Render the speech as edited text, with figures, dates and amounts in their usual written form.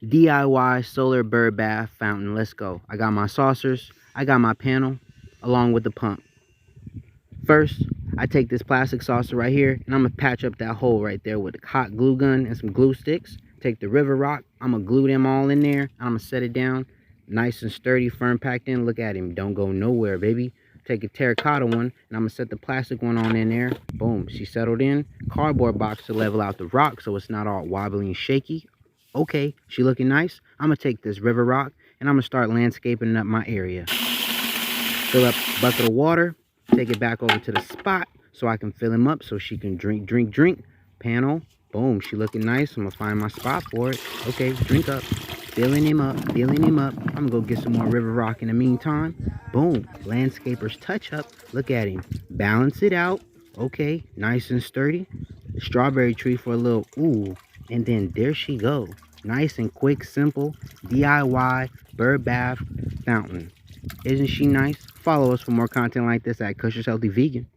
DIY solar bird bath fountain. Let's go. I got my saucers, I got my panel, along with the pump. First, I take this plastic saucer right here, and I'm gonna patch up that hole right there with a hot glue gun and some glue sticks. Take the river rock, I'm gonna glue them all in there, and I'm gonna set it down, nice and sturdy, firm packed in. Look at him, don't go nowhere, baby. Take a terracotta one, and I'm gonna set the plastic one on in there. Boom, she settled in. Cardboard box to level out the rock so it's not all wobbly and shaky. Okay, she looking nice. I'm gonna take this river rock, and I'm gonna start landscaping up my area. Fill up a bucket of water, take it back over to the spot so I can fill him up so she can drink. Panel, boom, she looking nice. I'm gonna find my spot for it. Okay, drink up. Filling him up. I'm gonna go get some more river rock in the meantime. Boom, landscaper's touch up. Look at him. Balance it out. Okay, nice and sturdy. Strawberry tree for a little ooh. And then there she go. Nice and quick, simple DIY bird bath fountain. Isn't she nice? Follow us for more content like this at Kush's Healthy Vegan.